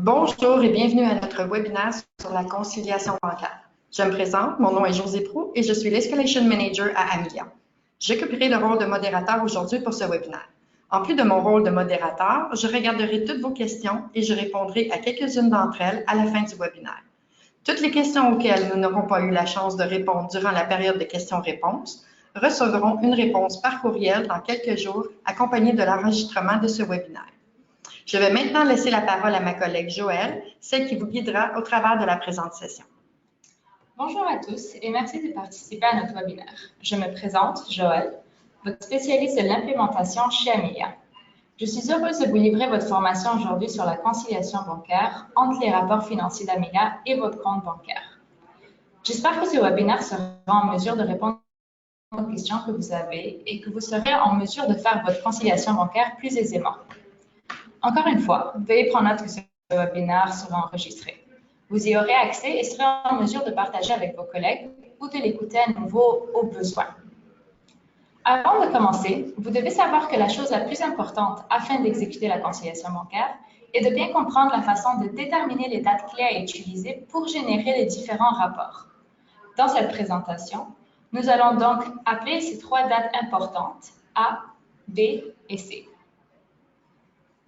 Bonjour et bienvenue à notre webinaire sur la conciliation bancaire. Je me présente, mon nom est Josée Proulx et je suis l'Escalation Manager à Amelia. J'occuperai le rôle de modérateur aujourd'hui pour ce webinaire. En plus de mon rôle de modérateur, je regarderai toutes vos questions et je répondrai à quelques-unes d'entre elles à la fin du webinaire. Toutes les questions auxquelles nous n'aurons pas eu la chance de répondre durant la période de questions-réponses recevront une réponse par courriel dans quelques jours, accompagnée de l'enregistrement de ce webinaire. Je vais maintenant laisser la parole à ma collègue Joëlle, celle qui vous guidera au travers de la présente session. Bonjour à tous et merci de participer à notre webinaire. Je me présente, Joëlle, votre spécialiste de l'implémentation chez Amelia. Je suis heureuse de vous livrer votre formation aujourd'hui sur la conciliation bancaire entre les rapports financiers d'Amelia et votre compte bancaire. J'espère que ce webinaire sera en mesure de répondre aux questions que vous avez et que vous serez en mesure de faire votre conciliation bancaire plus aisément. Encore une fois, veuillez prendre note que ce webinaire sera enregistré. Vous y aurez accès et serez en mesure de partager avec vos collègues ou de l'écouter à nouveau au besoin. Avant de commencer, vous devez savoir que la chose la plus importante afin d'exécuter la conciliation bancaire est de bien comprendre la façon de déterminer les dates clés à utiliser pour générer les différents rapports. Dans cette présentation, nous allons donc appeler ces trois dates importantes A, B et C.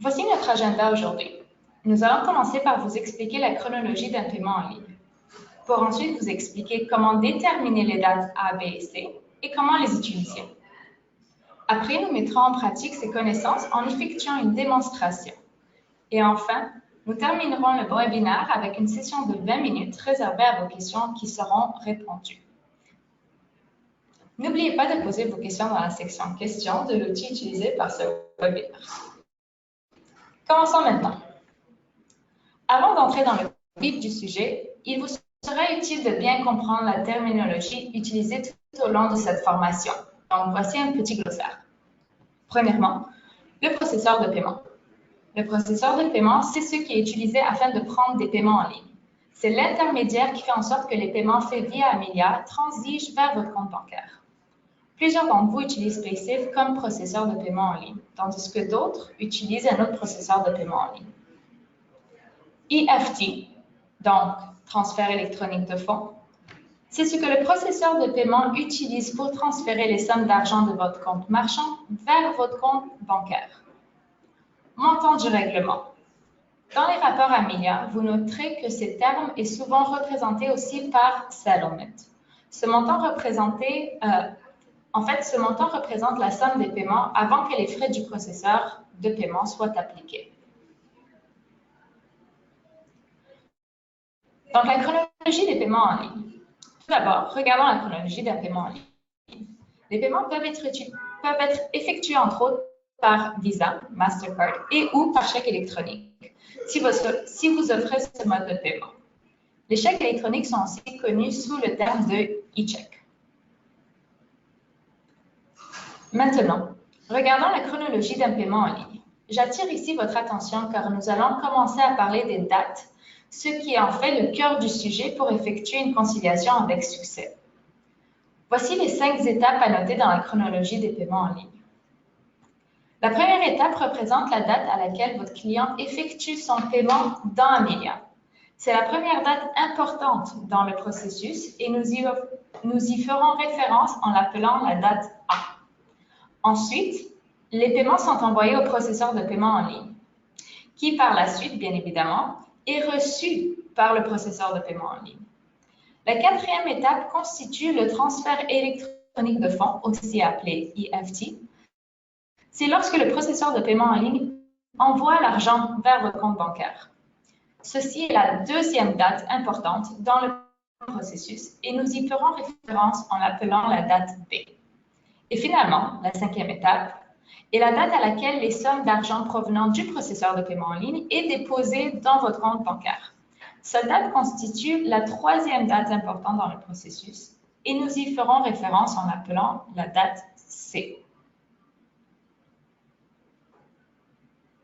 Voici notre agenda aujourd'hui. Nous allons commencer par vous expliquer la chronologie d'un paiement en ligne, pour ensuite vous expliquer comment déterminer les dates A, B et C et comment les utiliser. Après, nous mettrons en pratique ces connaissances en effectuant une démonstration. Et enfin, nous terminerons le webinaire avec une session de 20 minutes réservée à vos questions qui seront répondues. N'oubliez pas de poser vos questions dans la section « Questions » de l'outil utilisé par ce webinaire. Commençons maintenant. Avant d'entrer dans le vif du sujet, il vous sera utile de bien comprendre la terminologie utilisée tout au long de cette formation. Donc, voici un petit glossaire. Premièrement, le processeur de paiement. Le processeur de paiement, c'est ce qui est utilisé afin de prendre des paiements en ligne. C'est l'intermédiaire qui fait en sorte que les paiements faits via Amelia transigent vers votre compte bancaire. Plusieurs d'entre vous utilisent Paysafe comme processeur de paiement en ligne, tandis que d'autres utilisent un autre processeur de paiement en ligne. EFT, donc transfert électronique de fonds, c'est ce que le processeur de paiement utilise pour transférer les sommes d'argent de votre compte marchand vers votre compte bancaire. Montant du règlement. Dans les rapports Amelia, vous noterez que ce terme est souvent représenté aussi par settlement. Ce montant représente la somme des paiements avant que les frais du processeur de paiement soient appliqués. Donc, la chronologie des paiements en ligne. Tout d'abord, regardons la chronologie d'un paiement en ligne. Les paiements peuvent être effectués, entre autres, par Visa, Mastercard et ou par chèque électronique, si vous offrez ce mode de paiement. Les chèques électroniques sont aussi connus sous le terme de e-check. Maintenant, regardons la chronologie d'un paiement en ligne. J'attire ici votre attention car nous allons commencer à parler des dates, ce qui est en fait le cœur du sujet pour effectuer une conciliation avec succès. Voici les 5 étapes à noter dans la chronologie des paiements en ligne. La première étape représente la date à laquelle votre client effectue son paiement dans Amelia. C'est la première date importante dans le processus et nous y ferons référence en l'appelant la date A. Ensuite, les paiements sont envoyés au processeur de paiement en ligne, qui par la suite, bien évidemment, est reçu par le processeur de paiement en ligne. La quatrième étape constitue le transfert électronique de fonds, aussi appelé EFT. C'est lorsque le processeur de paiement en ligne envoie l'argent vers votre compte bancaire. Ceci est la deuxième date importante dans le processus et nous y ferons référence en l'appelant la date B. Et finalement, la cinquième étape est la date à laquelle les sommes d'argent provenant du processeur de paiement en ligne est déposée dans votre compte bancaire. Cette date constitue la troisième date importante dans le processus et nous y ferons référence en l'appelant la date C.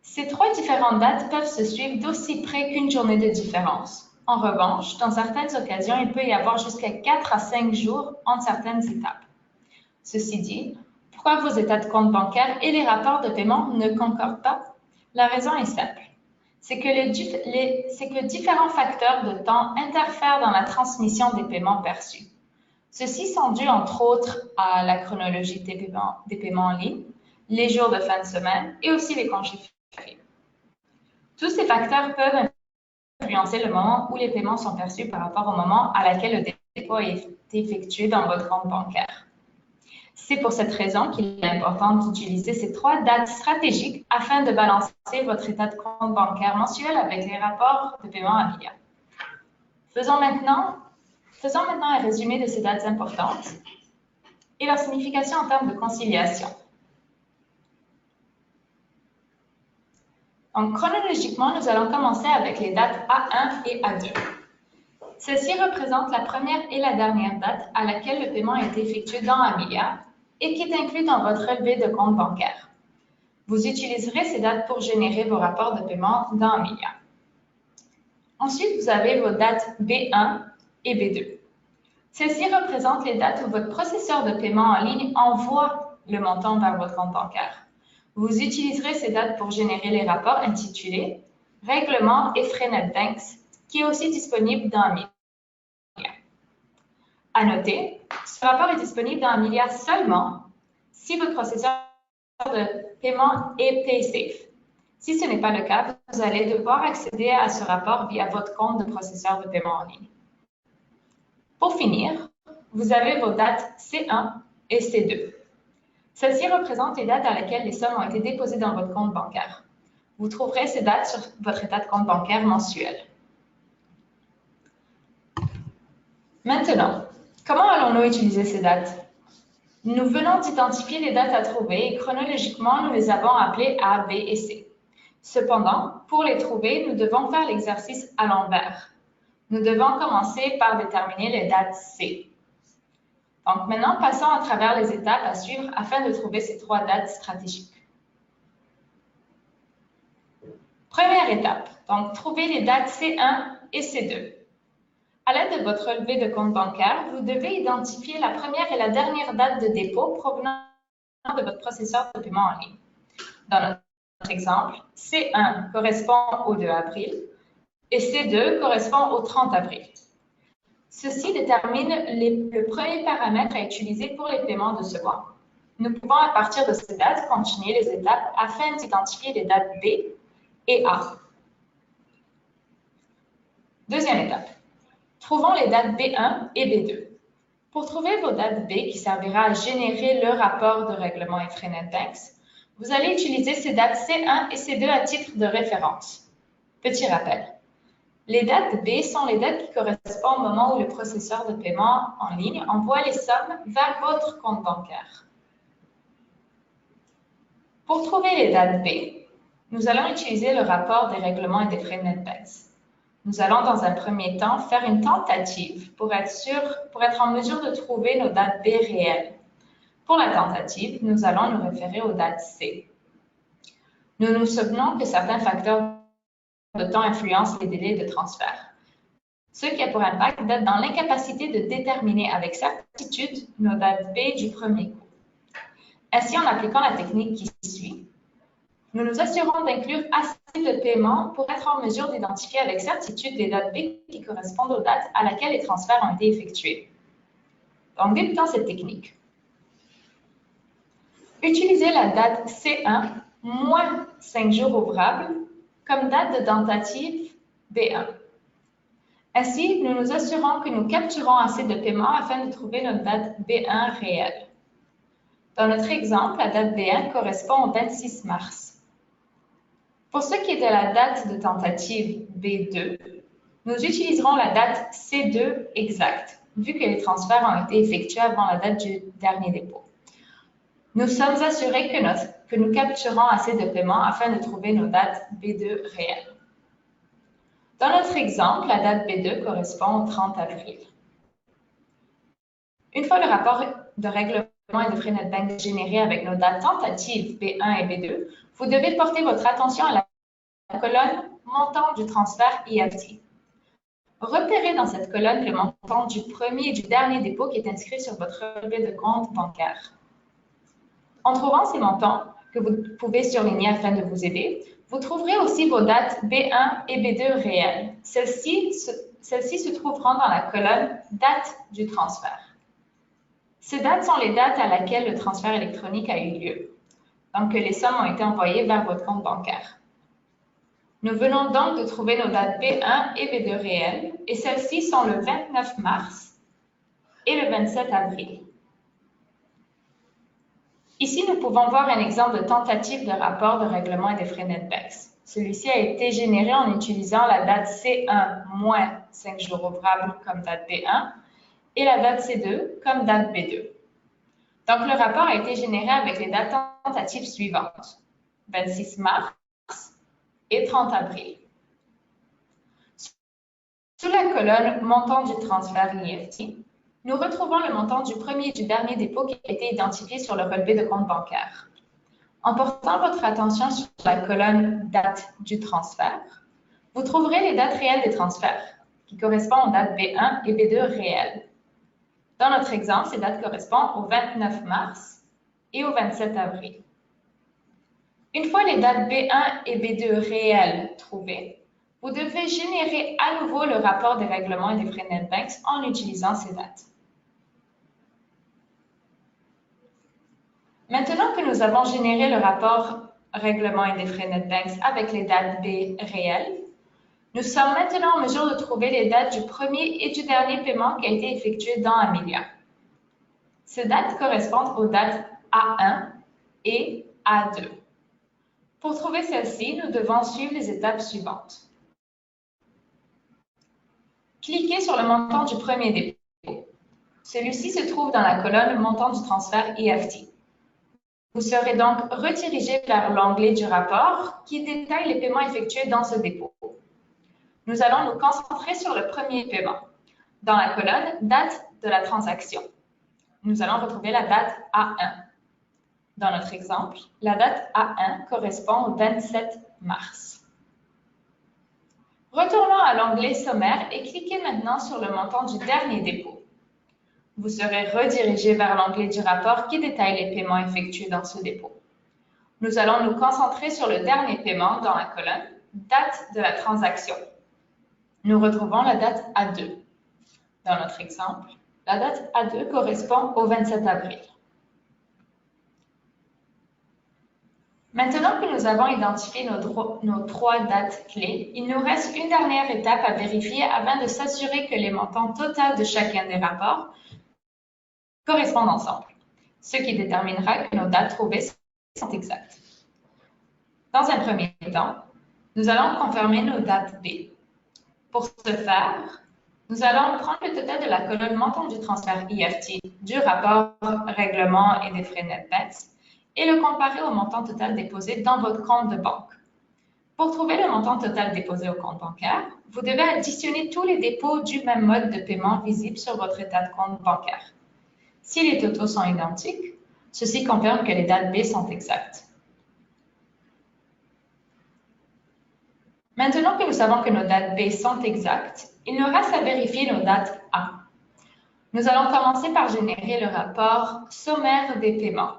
Ces trois différentes dates peuvent se suivre d'aussi près qu'une journée de différence. En revanche, dans certaines occasions, il peut y avoir jusqu'à 4 à 5 jours entre certaines étapes. Ceci dit, pourquoi vos états de compte bancaire et les rapports de paiement ne concordent pas? La raison est simple. c'est que différents facteurs de temps interfèrent dans la transmission des paiements perçus. Ceux-ci sont dus, entre autres, à la chronologie des paiements en ligne, les jours de fin de semaine et aussi les congés fériés. Tous ces facteurs peuvent influencer le moment où les paiements sont perçus par rapport au moment à laquelle le dépôt a été effectué dans votre compte bancaire. C'est pour cette raison qu'il est important d'utiliser ces 3 dates stratégiques afin de balancer votre état de compte bancaire mensuel avec les rapports de paiement Amelia. Faisons maintenant un résumé de ces dates importantes et leur signification en termes de conciliation. Donc, chronologiquement, nous allons commencer avec les dates A1 et A2. Celles-ci représentent la première et la dernière date à laquelle le paiement a été effectué dans Amelia et qui est inclus dans votre relevé de compte bancaire. Vous utiliserez ces dates pour générer vos rapports de paiement dans Amelia. Ensuite, vous avez vos dates B1 et B2. Celles-ci représentent les dates où votre processeur de paiement en ligne envoie le montant vers votre compte bancaire. Vous utiliserez ces dates pour générer les rapports intitulés « Règlement et frais NetBanks » qui est aussi disponible dans Amelia. À noter, ce rapport est disponible dans Amelia seulement si votre processeur de paiement est PaySafe. Si ce n'est pas le cas, vous allez devoir accéder à ce rapport via votre compte de processeur de paiement en ligne. Pour finir, vous avez vos dates C1 et C2. Celles-ci représentent les dates à laquelle les sommes ont été déposées dans votre compte bancaire. Vous trouverez ces dates sur votre état de compte bancaire mensuel. Maintenant, comment allons-nous utiliser ces dates? Nous venons d'identifier les dates à trouver et chronologiquement, nous les avons appelées A, B et C. Cependant, pour les trouver, nous devons faire l'exercice à l'envers. Nous devons commencer par déterminer les dates C. Donc maintenant, passons à travers les étapes à suivre afin de trouver ces 3 dates stratégiques. Première étape, donc trouver les dates C1 et C2. À l'aide de votre relevé de compte bancaire, vous devez identifier la première et la dernière date de dépôt provenant de votre processeur de paiement en ligne. Dans notre exemple, C1 correspond au 2 avril et C2 correspond au 30 avril. Ceci détermine le premier paramètre à utiliser pour les paiements de ce mois. Nous pouvons à partir de ces dates continuer les étapes afin d'identifier les dates B et A. Deuxième étape. Trouvons les dates B1 et B2. Pour trouver vos dates B qui servira à générer le rapport de règlement et frais NetBanks, vous allez utiliser ces dates C1 et C2 à titre de référence. Petit rappel. Les dates B sont les dates qui correspondent au moment où le processeur de paiement en ligne envoie les sommes vers votre compte bancaire. Pour trouver les dates B, nous allons utiliser le rapport des règlements et des frais NetBanks. Nous allons dans un premier temps faire une tentative pour être en mesure de trouver nos dates B réelles. Pour la tentative, nous allons nous référer aux dates C. Nous nous souvenons que certains facteurs de temps influencent les délais de transfert, ce qui a pour impact d'être dans l'incapacité de déterminer avec certitude nos dates B du premier coup. Ainsi, en appliquant la technique qui suit, nous nous assurons d'inclure assez de paiements pour être en mesure d'identifier avec certitude les dates B qui correspondent aux dates à laquelle les transferts ont été effectués. Donc, débutons cette technique. Utilisez la date C1 moins 5 jours ouvrables comme date de tentative B1. Ainsi, nous nous assurons que nous capturons assez de paiements afin de trouver notre date B1 réelle. Dans notre exemple, la date B1 correspond au 26 mars. Pour ce qui est de la date de tentative B2, nous utiliserons la date C2 exacte, vu que les transferts ont été effectués avant la date du dernier dépôt. Nous sommes assurés que nous capturons assez de paiements afin de trouver nos dates B2 réelles. Dans notre exemple, la date B2 correspond au 30 avril. Une fois le rapport de règlement et de frais NetBanks généré avec nos dates tentatives B1 et B2, vous devez porter votre attention à la colonne montant du transfert EFT. Repérez dans cette colonne le montant du premier et du dernier dépôt qui est inscrit sur votre relevé de compte bancaire. En trouvant ces montants, que vous pouvez surligner afin de vous aider, Vous trouverez aussi vos dates B1 et B2 réelles. Celles-ci se trouveront dans la colonne « Date du transfert ». Ces dates sont les dates à laquelle le transfert électronique a eu lieu, donc que les sommes ont été envoyées vers votre compte bancaire. Nous venons donc de trouver nos dates B1 et B2 réelles, et celles-ci sont le 29 mars et le 27 avril. Ici, nous pouvons voir un exemple de tentative de rapport de règlement et des frais NetBanks. Celui-ci a été généré en utilisant la date C1 moins 5 jours ouvrables comme date B1 et la date C2 comme date B2. Donc, le rapport a été généré avec les dates tentatives suivantes, 26 mars et 30 avril. Sous la colonne « Montant du transfert EFT », nous retrouvons le montant du premier et du dernier dépôt qui a été identifié sur le relevé de compte bancaire. En portant votre attention sur la colonne « Date du transfert », vous trouverez les dates réelles des transferts, qui correspondent aux dates B1 et B2 réelles. Dans notre exemple, ces dates correspondent au 29 mars et au 27 avril. Une fois les dates B1 et B2 réelles trouvées, vous devez générer à nouveau le rapport des règlements et des frais NetBanks en utilisant ces dates. Maintenant que nous avons généré le rapport règlement et des frais NetBanks avec les dates B réelles, nous sommes maintenant en mesure de trouver les dates du premier et du dernier paiement qui a été effectué dans Amelia. Ces dates correspondent aux dates A1 et A2. Pour trouver celles-ci, nous devons suivre les étapes suivantes. Cliquez sur le montant du premier dépôt. Celui-ci se trouve dans la colonne « Montant du transfert EFT ». Vous serez donc redirigé vers l'onglet du rapport qui détaille les paiements effectués dans ce dépôt. Nous allons nous concentrer sur le premier paiement. Dans la colonne « Date de la transaction », nous allons retrouver la date A1. Dans notre exemple, la date A1 correspond au 27 mars. Retournons à l'onglet « Sommaire » et cliquez maintenant sur le montant du dernier dépôt. Vous serez redirigé vers l'onglet du rapport qui détaille les paiements effectués dans ce dépôt. Nous allons nous concentrer sur le dernier paiement dans la colonne « Date de la transaction ». Nous retrouvons la date A2. Dans notre exemple, la date A2 correspond au 27 avril. Maintenant que nous avons identifié nos trois dates clés, il nous reste une dernière étape à vérifier afin de s'assurer que les montants totaux de chacun des rapports correspondent ensemble, ce qui déterminera que nos dates trouvées sont exactes. Dans un premier temps, nous allons confirmer nos dates B. Pour ce faire, nous allons prendre le total de la colonne montant du transfert EFT du rapport règlement et des frais NetBanks et le comparer au montant total déposé dans votre compte de banque. Pour trouver le montant total déposé au compte bancaire, vous devez additionner tous les dépôts du même mode de paiement visible sur votre état de compte bancaire. Si les totaux sont identiques, ceci confirme que les dates B sont exactes. Maintenant que nous savons que nos dates B sont exactes, il nous reste à vérifier nos dates A. Nous allons commencer par générer le rapport « Sommaire des paiements »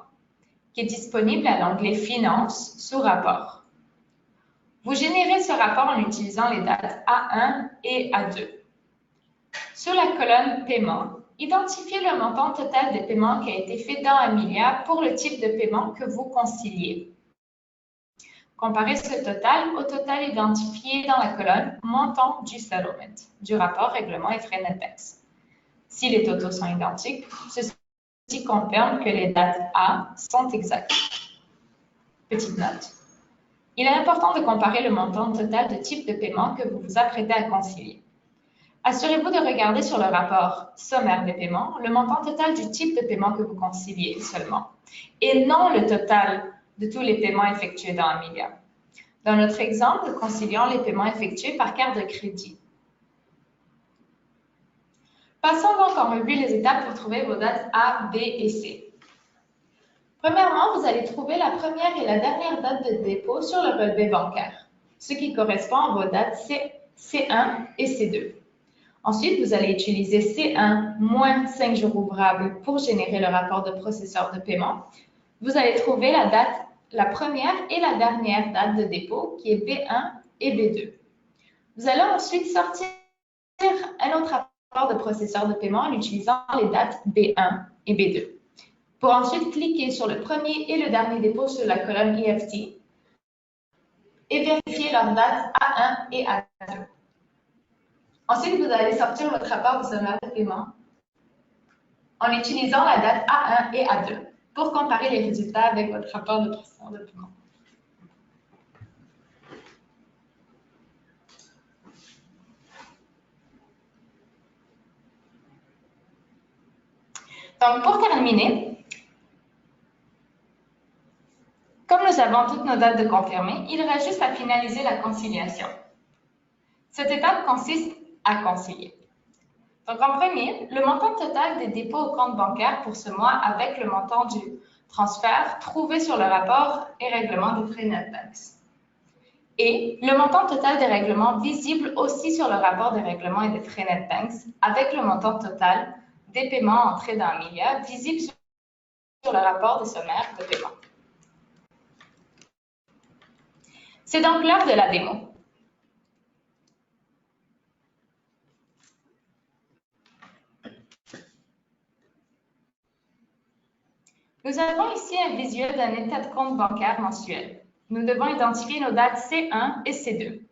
qui est disponible à l'onglet « Finances » sous « Rapport ». Vous générez ce rapport en utilisant les dates A1 et A2. Sur la colonne « Paiement », identifiez le montant total des paiements qui a été fait dans Amelia pour le type de paiement que vous conciliez. Comparez ce total au total identifié dans la colonne « Montant du settlement » du rapport règlement et frais NetBanks. Si les totaux sont identiques, ceci confirme que les dates A sont exactes. Petite note. Il est important de comparer le montant total de type de paiement que vous vous apprêtez à concilier. Assurez-vous de regarder sur le rapport sommaire des paiements le montant total du type de paiement que vous conciliez seulement, et non le total de tous les paiements effectués dans Amelia. Dans notre exemple, nous concilions les paiements effectués par carte de crédit. Passons donc en revue les étapes pour trouver vos dates A, B et C. Premièrement, vous allez trouver la première et la dernière date de dépôt sur le relevé bancaire, ce qui correspond à vos dates C1 et C2. Ensuite, vous allez utiliser C1 moins 5 jours ouvrables pour générer le rapport de processeur de paiement. Vous allez trouver la date la première et la dernière date de dépôt, qui est B1 et B2. Vous allez ensuite sortir un autre rapport de processeur de paiement en utilisant les dates B1 et B2. Pour ensuite cliquer sur le premier et le dernier dépôt sur la colonne EFT et vérifier leurs dates A1 et A2. Ensuite, vous allez sortir votre rapport de sommaire de paiement en utilisant la date A1 et A2 pour comparer les résultats avec votre rapport de processeur de paiement. Donc, pour terminer, comme nous avons toutes nos dates de confirmer, il reste juste à finaliser la conciliation. Cette étape consiste à concilier. Donc, en premier, le montant total des dépôts au compte bancaire pour ce mois avec le montant du transfert trouvé sur le rapport et règlement des frais NetBanks. Et le montant total des règlements visible aussi sur le rapport des règlements et des frais NetBanks avec le montant total des paiements entrés dans Amelia visible sur le rapport des sommaires de paiement. C'est donc l'heure de la démo. Nous avons ici un visuel d'un état de compte bancaire mensuel. Nous devons identifier nos dates C1 et C2.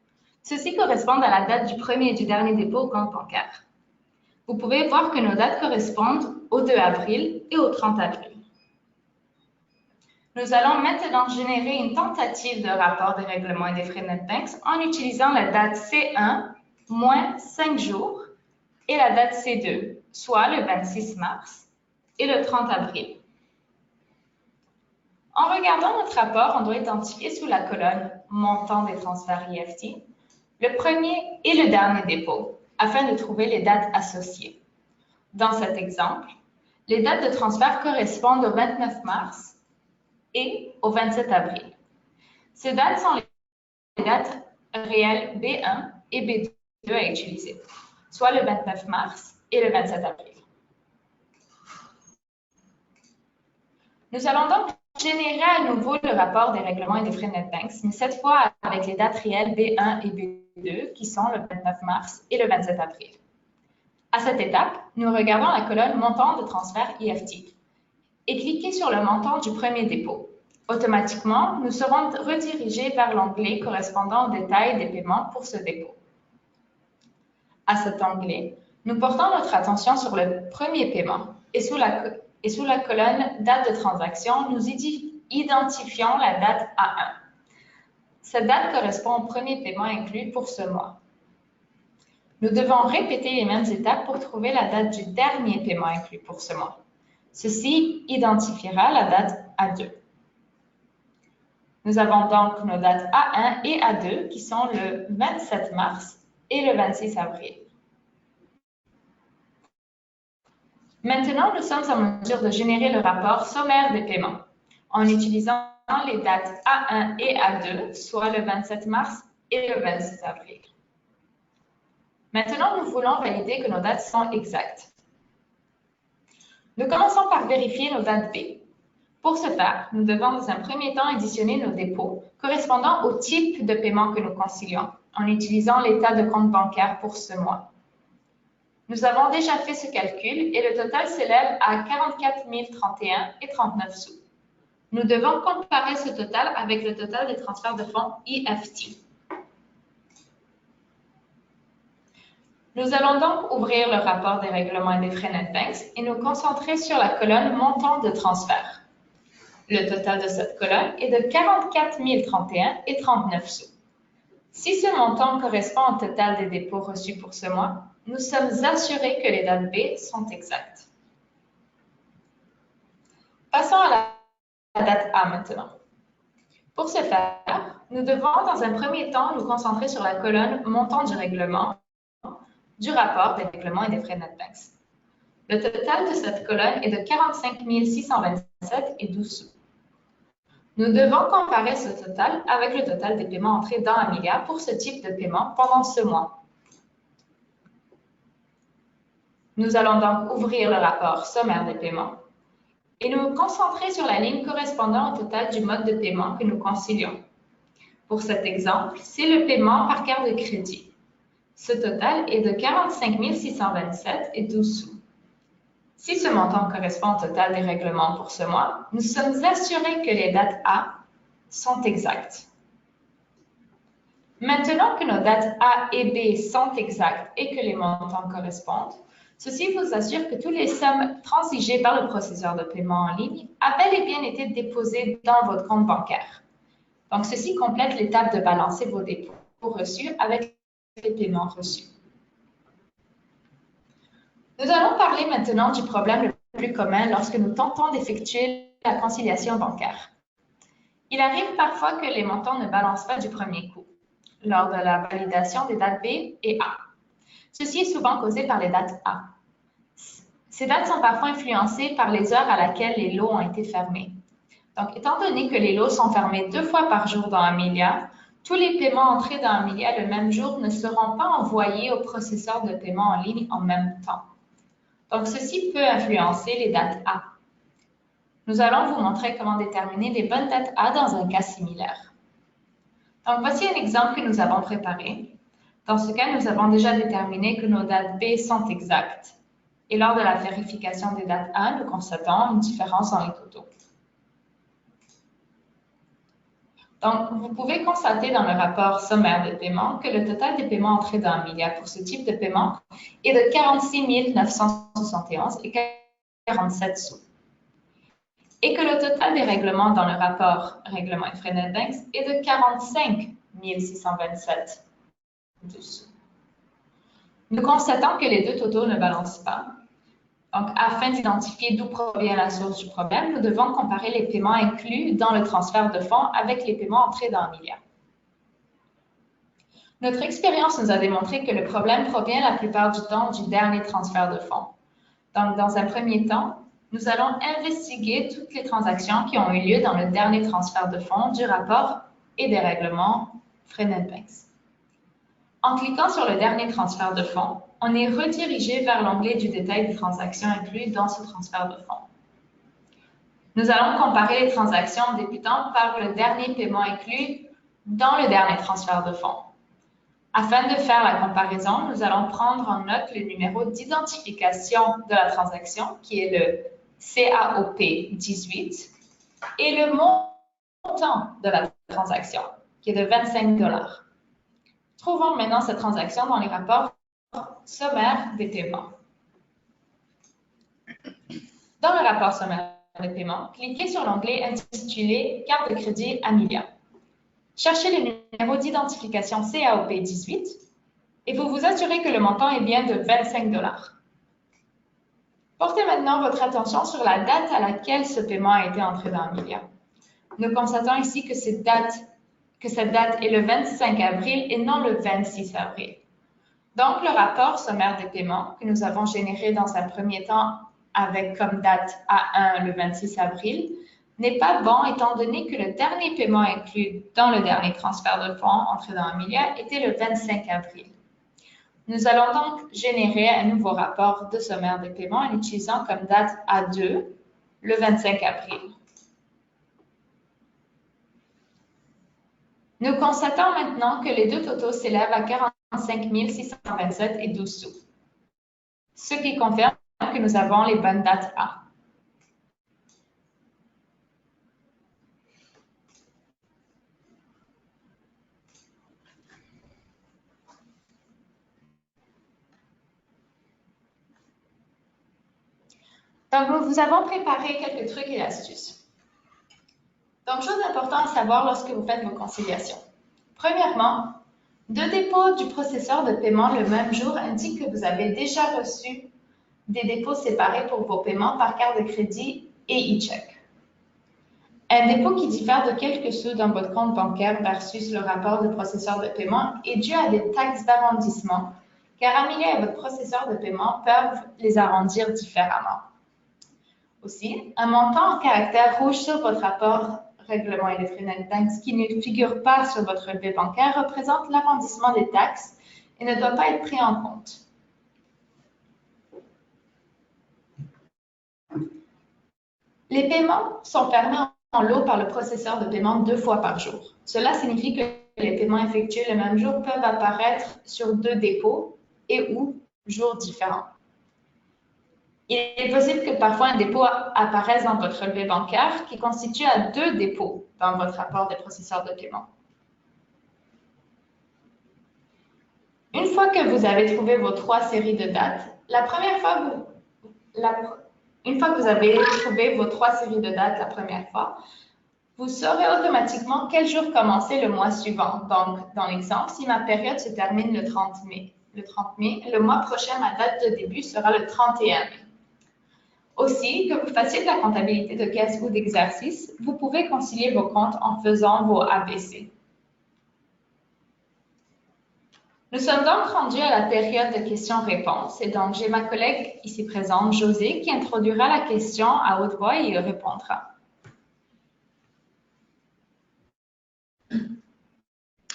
Ceux-ci correspondent à la date du premier et du dernier dépôt au compte bancaire. Vous pouvez voir que nos dates correspondent au 2 avril et au 30 avril. Nous allons maintenant générer une tentative de rapport des règlements et des frais NetBanks en utilisant la date C1 moins 5 jours et la date C2, soit le 26 mars et le 30 avril. En regardant notre rapport, on doit identifier sous la colonne « Montant des transferts EFT » le premier et le dernier dépôt afin de trouver les dates associées. Dans cet exemple, les dates de transfert correspondent au 29 mars et au 27 avril. Ces dates sont les dates réelles B1 et B2 à utiliser, soit le 29 mars et le 27 avril. Nous allons donc générer à nouveau le rapport des règlements et des frais NetBanks, mais cette fois avec les dates réelles B1 et B2 qui sont le 29 mars et le 27 avril. À cette étape, nous regardons la colonne montant de transfert EFT et cliquez sur le montant du premier dépôt. Automatiquement, nous serons redirigés vers l'onglet correspondant au détail des paiements pour ce dépôt. À cet onglet, nous portons notre attention sur le premier paiement et sous la colonne date de transaction, nous identifions la date A1. Cette date correspond au premier paiement inclus pour ce mois. Nous devons répéter les mêmes étapes pour trouver la date du dernier paiement inclus pour ce mois. Ceci identifiera la date A2. Nous avons donc nos dates A1 et A2 qui sont le 27 mars et le 26 avril. Maintenant, nous sommes en mesure de générer le rapport sommaire des paiements en utilisant les dates A1 et A2, soit le 27 mars et le 26 avril. Maintenant, nous voulons valider que nos dates sont exactes. Nous commençons par vérifier nos dates B. Pour ce faire, nous devons dans un premier temps additionner nos dépôts correspondant au type de paiement que nous concilions en utilisant l'état de compte bancaire pour ce mois. Nous avons déjà fait ce calcul et le total s'élève à 44 031 et 39 sous. Nous devons comparer ce total avec le total des transferts de fonds EFT. Nous allons donc ouvrir le rapport des règlements et des frais NetBanks et nous concentrer sur la colonne montant de transfert. Le total de cette colonne est de 44 031 et 39 sous. Si ce montant correspond au total des dépôts reçus pour ce mois, nous sommes assurés que les dates B sont exactes. Passons à la date A maintenant. Pour ce faire, nous devons dans un premier temps nous concentrer sur la colonne montant du règlement du rapport des règlements et des frais NetBanks. Le total de cette colonne est de 45 627 et 12 sous. Nous devons comparer ce total avec le total des paiements entrés dans Amelia pour ce type de paiement pendant ce mois. Nous allons donc ouvrir le rapport sommaire des paiements et nous concentrer sur la ligne correspondant au total du mode de paiement que nous concilions. Pour cet exemple, c'est le paiement par carte de crédit. Ce total est de 45 627 et 12 sous. Si ce montant correspond au total des règlements pour ce mois, nous sommes assurés que les dates A sont exactes. Maintenant que nos dates A et B sont exactes et que les montants correspondent, ceci vous assure que toutes les sommes transigées par le processeur de paiement en ligne a bel et bien été déposées dans votre compte bancaire. Donc, ceci complète l'étape de balancer vos dépôts reçus avec les paiements reçus. Nous allons parler maintenant du problème le plus commun lorsque nous tentons d'effectuer la conciliation bancaire. Il arrive parfois que les montants ne balancent pas du premier coup, lors de la validation des dates B et A. Ceci est souvent causé par les dates A. Ces dates sont parfois influencées par les heures à laquelle les lots ont été fermés. Donc, étant donné que les lots sont fermés 2 fois par jour dans Amelia, tous les paiements entrés dans Amelia le même jour ne seront pas envoyés au processeur de paiement en ligne en même temps. Donc, ceci peut influencer les dates A. Nous allons vous montrer comment déterminer les bonnes dates A dans un cas similaire. Donc, voici un exemple que nous avons préparé. Dans ce cas, nous avons déjà déterminé que nos dates B sont exactes. Et lors de la vérification des dates A, nous constatons une différence dans les totaux. Donc, vous pouvez constater dans le rapport sommaire des paiements que le total des paiements entrés dans Amelia pour ce type de paiement est de 46 971 et 47 sous. Et que le total des règlements dans le rapport Règlement et frais NetBanks est de 45 627 sous. Nous constatons que les deux totaux ne balancent pas. Donc, afin d'identifier d'où provient la source du problème, nous devons comparer les paiements inclus dans le transfert de fonds avec les paiements entrés dans Amelia. Notre expérience nous a démontré que le problème provient la plupart du temps du dernier transfert de fonds. Donc, dans un premier temps, nous allons investiguer toutes les transactions qui ont eu lieu dans le dernier transfert de fonds du rapport et des règlements frais NetBanks. En cliquant sur le dernier transfert de fonds, on est redirigé vers l'onglet du détail des transactions incluses dans ce transfert de fonds. Nous allons comparer les transactions en débutant par le dernier paiement inclus dans le dernier transfert de fonds. Afin de faire la comparaison, nous allons prendre en note le numéro d'identification de la transaction, qui est le CAOP 18, et le montant de la transaction, qui est de 25 $. Trouvons maintenant cette transaction dans les rapports sommaires des paiements. Dans le rapport sommaire des paiements, cliquez sur l'onglet intitulé « Carte de crédit Amelia ». Cherchez le numéro d'identification CAOP 18 et vous vous assurez que le montant est bien de 25 $. Portez maintenant votre attention sur la date à laquelle ce paiement a été entré dans Amelia. Nous constatons ici que cette date est le 25 avril et non le 26 avril. Donc, le rapport sommaire des paiements que nous avons généré dans un premier temps avec comme date A1 le 26 avril n'est pas bon étant donné que le dernier paiement inclus dans le dernier transfert de fonds entré dans Amelia était le 25 avril. Nous allons donc générer un nouveau rapport de sommaire des paiements en utilisant comme date A2 le 25 avril. Nous constatons maintenant que les deux totaux s'élèvent à 45 627 et 12 sous, ce qui confirme que nous avons les bonnes dates A. Donc, nous vous avons préparé quelques trucs et astuces. Donc, chose importante à savoir lorsque vous faites vos conciliations. Premièrement, deux dépôts du processeur de paiement le même jour indiquent que vous avez déjà reçu des dépôts séparés pour vos paiements par carte de crédit et e-check. Un dépôt qui diffère de quelques sous dans votre compte bancaire versus le rapport de processeur de paiement est dû à des taxes d'arrondissement, car Amelia et votre processeur de paiement peuvent les arrondir différemment. Aussi, un montant en caractère rouge sur votre rapport règlement et les frais NetBanks qui ne figure pas sur votre relevé bancaire représente l'arrondissement des taxes et ne doit pas être pris en compte. Les paiements sont permis en lot par le processeur de paiement 2 fois par jour. Cela signifie que les paiements effectués le même jour peuvent apparaître sur 2 dépôts et ou jours différents. Il est possible que parfois un dépôt apparaisse dans votre relevé bancaire qui constitue à 2 dépôts dans votre rapport des processeurs de paiement. Une fois que vous avez trouvé vos 3 séries de dates, une fois que vous avez trouvé vos 3 séries de dates la première fois, vous saurez automatiquement quel jour commencer le mois suivant. Donc, dans l'exemple, si ma période se termine le 30 mai, le mois prochain, ma date de début sera le 31 mai. Aussi, que vous fassiez de la comptabilité de caisse ou d'exercice, vous pouvez concilier vos comptes en faisant vos ABC. Nous sommes donc rendus à la période de questions-réponses et donc j'ai ma collègue ici présente, Josée, qui introduira la question à haute voix et y répondra.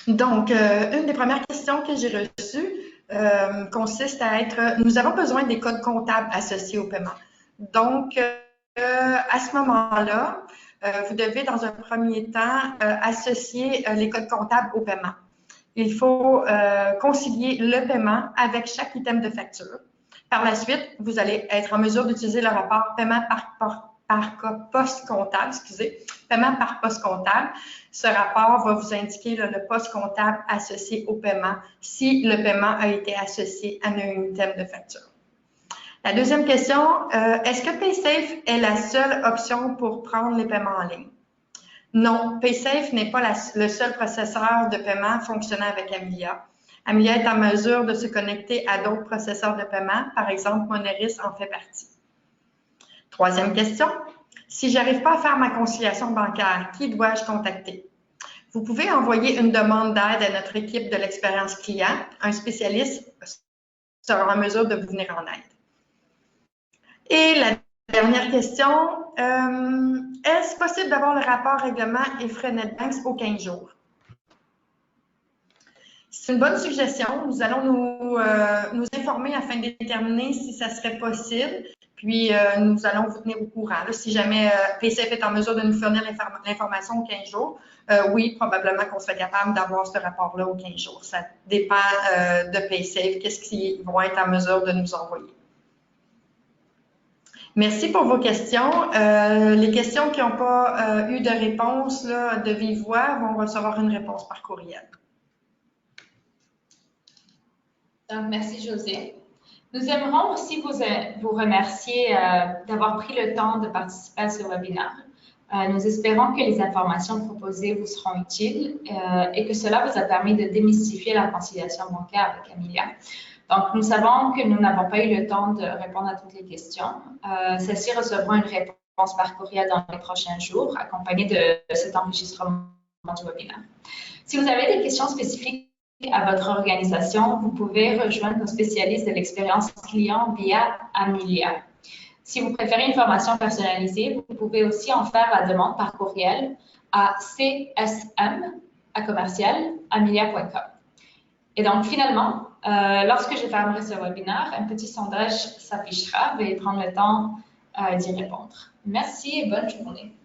Donc, une des premières questions que j'ai reçues consiste à être, nous avons besoin des codes comptables associés au paiement. Donc, à ce moment-là, vous devez, dans un premier temps, associer les codes comptables au paiement. Il faut concilier le paiement avec chaque item de facture. Par la suite, vous allez être en mesure d'utiliser le rapport paiement par poste comptable, paiement par poste comptable. Ce rapport va vous indiquer le poste comptable associé au paiement si le paiement a été associé à un item de facture. La deuxième question, est-ce que PaySafe est la seule option pour prendre les paiements en ligne? Non, PaySafe n'est pas le seul processeur de paiement fonctionnant avec Amelia. Amelia est en mesure de se connecter à d'autres processeurs de paiement, par exemple, Moneris en fait partie. Troisième question, si je n'arrive pas à faire ma conciliation bancaire, qui dois-je contacter? Vous pouvez envoyer une demande d'aide à notre équipe de l'expérience client. Un spécialiste sera en mesure de vous venir en aide. Et la dernière question, est-ce possible d'avoir le rapport règlement et frais NetBanks aux 15 jours? C'est une bonne suggestion. Nous allons nous informer afin de déterminer si ça serait possible. Puis, nous allons vous tenir au courant. Là, si jamais PaySafe est en mesure de nous fournir l'information aux 15 jours, oui, probablement qu'on serait capable d'avoir ce rapport-là aux 15 jours. Ça dépend de PaySafe, qu'est-ce qu'ils vont être en mesure de nous envoyer. Merci pour vos questions. Les questions qui n'ont pas eu de réponse là, de vive voix vont recevoir une réponse par courriel. Donc, merci Josée. Nous aimerons aussi vous remercier d'avoir pris le temps de participer à ce webinaire. Nous espérons que les informations proposées vous seront utiles et que cela vous a permis de démystifier la conciliation bancaire avec Amelia. Donc, nous savons que nous n'avons pas eu le temps de répondre à toutes les questions. Celles-ci recevront une réponse par courriel dans les prochains jours, accompagnée de cet enregistrement du webinaire. Si vous avez des questions spécifiques à votre organisation, vous pouvez rejoindre nos spécialistes de l'expérience client via Amelia. Si vous préférez une formation personnalisée, vous pouvez aussi en faire la demande par courriel à csm@amelia.com. Et donc, finalement, lorsque je fermerai ce webinaire, un petit sondage s'affichera. Veuillez prendre le temps d'y répondre. Merci et bonne journée.